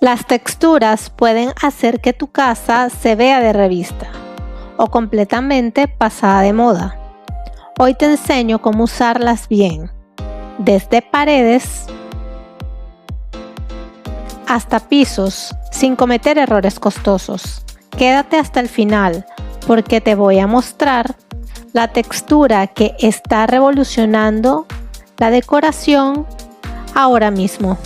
Las texturas pueden hacer que tu casa se vea de revista o completamente pasada de moda. Hoy te enseño cómo usarlas bien, desde paredes hasta pisos, sin cometer errores costosos. Quédate hasta el final porque te voy a mostrar la textura que está revolucionando la decoración ahora mismo.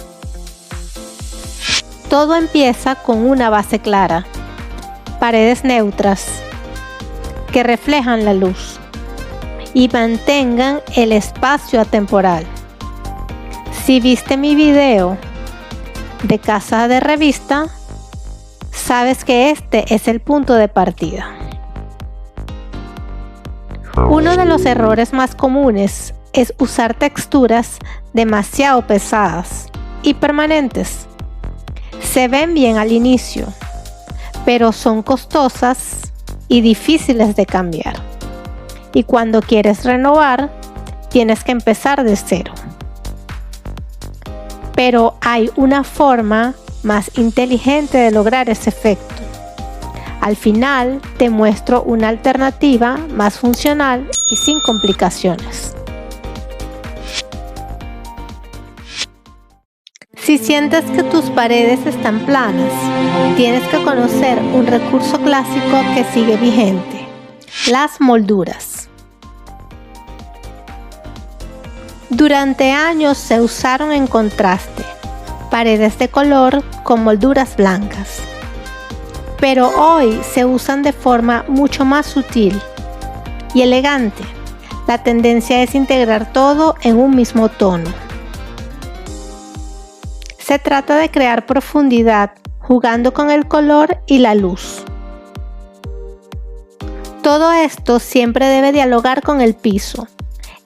Todo empieza con una base clara, paredes neutras que reflejan la luz y mantengan el espacio atemporal. Si viste mi video de casa de revista, sabes que este es el punto de partida. Uno de los errores más comunes es usar texturas demasiado pesadas y permanentes. Se ven bien al inicio, pero son costosas y difíciles de cambiar. Y cuando quieres renovar, tienes que empezar de cero. Pero hay una forma más inteligente de lograr ese efecto. Al final te muestro una alternativa más funcional y sin complicaciones. Si sientes que tus paredes están planas, tienes que conocer un recurso clásico que sigue vigente: las molduras. Durante años se usaron en contraste, paredes de color con molduras blancas. Pero hoy se usan de forma mucho más sutil y elegante. La tendencia es integrar todo en un mismo tono. Se trata de crear profundidad jugando con el color y la luz. Todo esto siempre debe dialogar con el piso,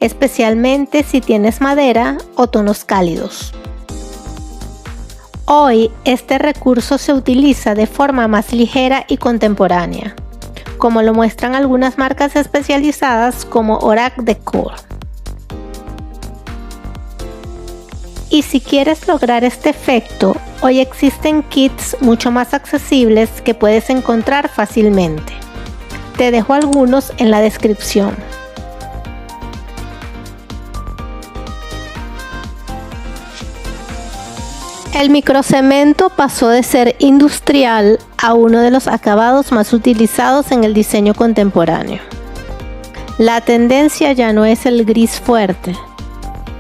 especialmente si tienes madera o tonos cálidos. Hoy este recurso se utiliza de forma más ligera y contemporánea, como lo muestran algunas marcas especializadas como Orac Decor. Y si quieres lograr este efecto, hoy existen kits mucho más accesibles que puedes encontrar fácilmente. Te dejo algunos en la descripción. El microcemento pasó de ser industrial a uno de los acabados más utilizados en el diseño contemporáneo. La tendencia ya no es el gris fuerte,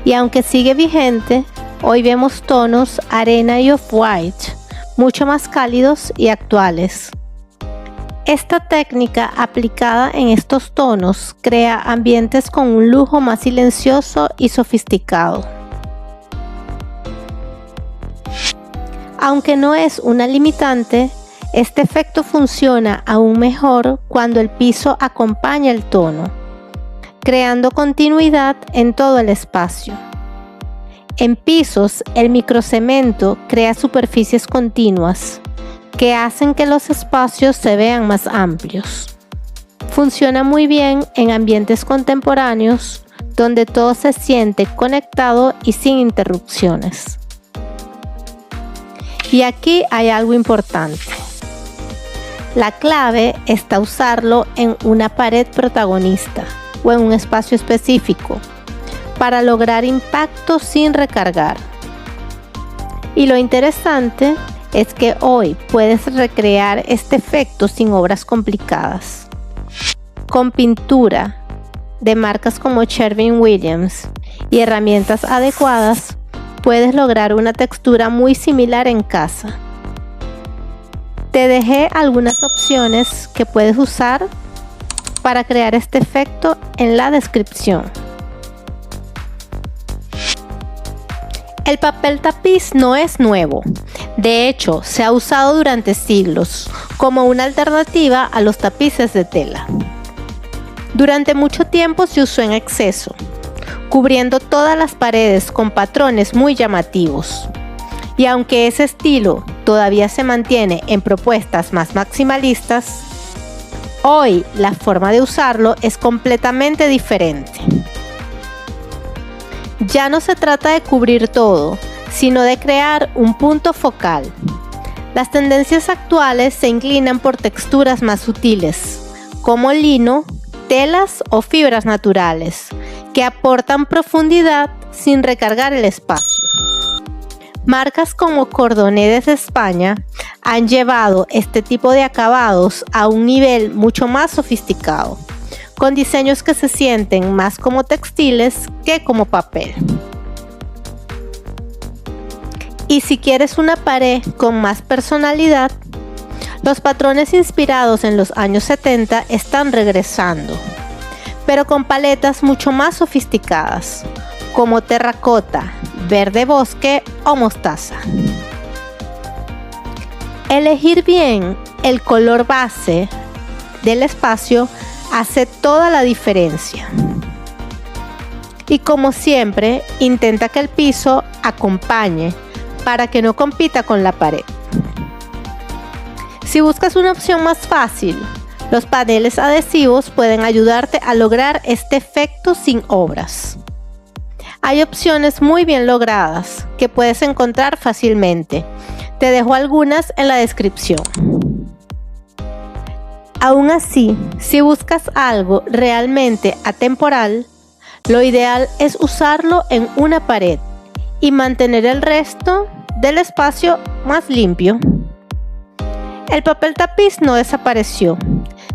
y aunque sigue vigente, hoy vemos tonos arena y off-white, mucho más cálidos y actuales. Esta técnica aplicada en estos tonos crea ambientes con un lujo más silencioso y sofisticado. Aunque no es una limitante, este efecto funciona aún mejor cuando el piso acompaña el tono, creando continuidad en todo el espacio. En pisos, el microcemento crea superficies continuas que hacen que los espacios se vean más amplios. Funciona muy bien en ambientes contemporáneos donde todo se siente conectado y sin interrupciones. Y aquí hay algo importante. La clave está usarlo en una pared protagonista o en un espacio específico para lograr impacto sin recargar. Y lo interesante es que hoy puedes recrear este efecto sin obras complicadas. Con pintura de marcas como Sherwin-Williams y herramientas adecuadas, puedes lograr una textura muy similar en casa. Te dejé algunas opciones que puedes usar para crear este efecto en la descripción. El papel tapiz no es nuevo. De hecho, se ha usado durante siglos como una alternativa a los tapices de tela. Durante mucho tiempo se usó en exceso, cubriendo todas las paredes con patrones muy llamativos. Y aunque ese estilo todavía se mantiene en propuestas más maximalistas, hoy la forma de usarlo es completamente diferente. Ya no se trata de cubrir todo, sino de crear un punto focal. Las tendencias actuales se inclinan por texturas más sutiles, como lino, telas o fibras naturales, que aportan profundidad sin recargar el espacio. Marcas como Cordonné desde España han llevado este tipo de acabados a un nivel mucho más sofisticado, con diseños que se sienten más como textiles que como papel. Y si quieres una pared con más personalidad, los patrones inspirados en los años 70 están regresando, pero con paletas mucho más sofisticadas, como terracota, verde bosque o mostaza. Elegir bien el color base del espacio hace toda la diferencia. Y como siempre, intenta que el piso acompañe para que no compita con la pared. Si buscas una opción más fácil, los paneles adhesivos pueden ayudarte a lograr este efecto sin obras. Hay opciones muy bien logradas que puedes encontrar fácilmente. Te dejo algunas en la descripción. Aún así, si buscas algo realmente atemporal, lo ideal es usarlo en una pared y mantener el resto del espacio más limpio. El papel tapiz no desapareció,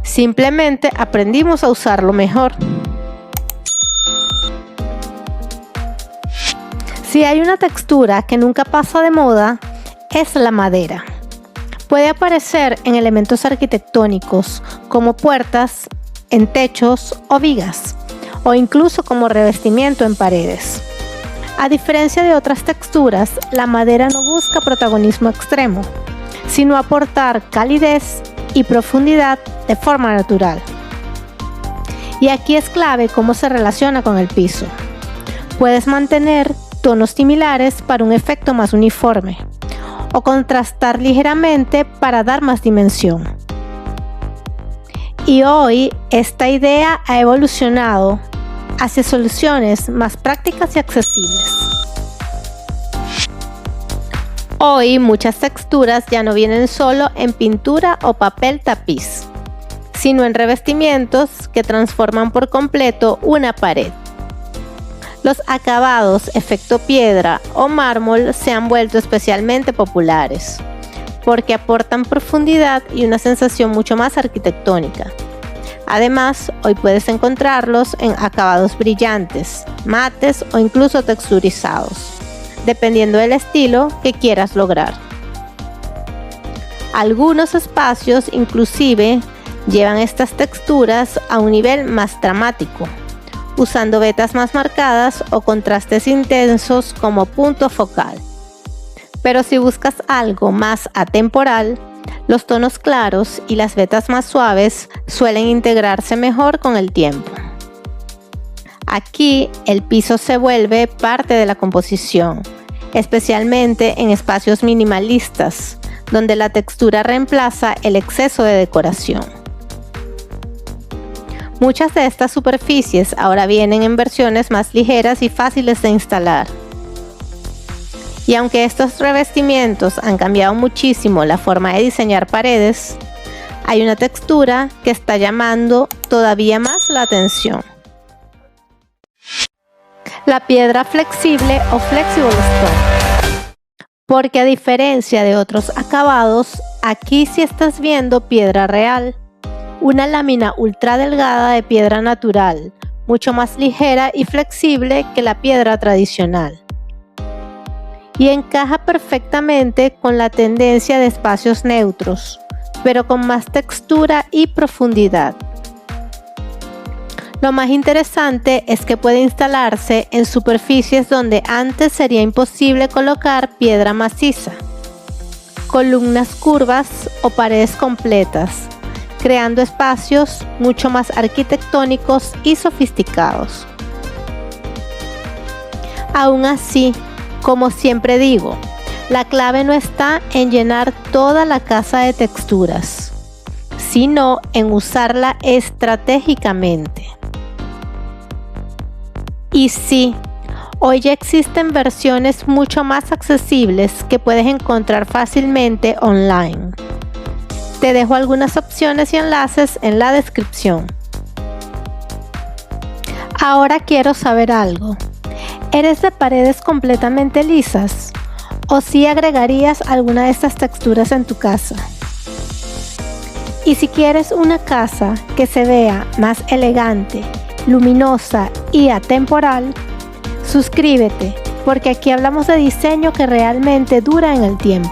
simplemente aprendimos a usarlo mejor. Si hay una textura que nunca pasa de moda, es la madera. Puede aparecer en elementos arquitectónicos como puertas, en techos o vigas, o incluso como revestimiento en paredes. A diferencia de otras texturas, la madera no busca protagonismo extremo, sino aportar calidez y profundidad de forma natural. Y aquí es clave cómo se relaciona con el piso. Puedes mantener tonos similares para un efecto más uniforme, o contrastar ligeramente para dar más dimensión. Y hoy esta idea ha evolucionado hacia soluciones más prácticas y accesibles. Hoy muchas texturas ya no vienen solo en pintura o papel tapiz, sino en revestimientos que transforman por completo una pared. Los acabados efecto piedra o mármol se han vuelto especialmente populares, porque aportan profundidad y una sensación mucho más arquitectónica. Además, hoy puedes encontrarlos en acabados brillantes, mates o incluso texturizados, dependiendo del estilo que quieras lograr. Algunos espacios inclusive llevan estas texturas a un nivel más dramático, usando vetas más marcadas o contrastes intensos como punto focal. Pero si buscas algo más atemporal, los tonos claros y las vetas más suaves suelen integrarse mejor con el tiempo. Aquí el piso se vuelve parte de la composición, especialmente en espacios minimalistas, donde la textura reemplaza el exceso de decoración. Muchas de estas superficies ahora vienen en versiones más ligeras y fáciles de instalar. Y aunque estos revestimientos han cambiado muchísimo la forma de diseñar paredes, hay una textura que está llamando todavía más la atención: la piedra flexible o flexible stone. Porque a diferencia de otros acabados, aquí sí estás viendo piedra real, una lámina ultra delgada de piedra natural, mucho más ligera y flexible que la piedra tradicional. Y encaja perfectamente con la tendencia de espacios neutros, pero con más textura y profundidad. Lo más interesante es que puede instalarse en superficies donde antes sería imposible colocar piedra maciza, columnas curvas o paredes completas, creando espacios mucho más arquitectónicos y sofisticados. Aún así, como siempre digo, la clave no está en llenar toda la casa de texturas, sino en usarla estratégicamente. Y sí, Hoy ya existen versiones mucho más accesibles que puedes encontrar fácilmente online. Te dejo algunas opciones y enlaces en la descripción. Ahora quiero saber algo. ¿Eres de paredes completamente lisas? ¿O si agregarías alguna de estas texturas en tu casa? Y si quieres una casa que se vea más elegante, luminosa y atemporal, suscríbete, porque aquí hablamos de diseño que realmente dura en el tiempo.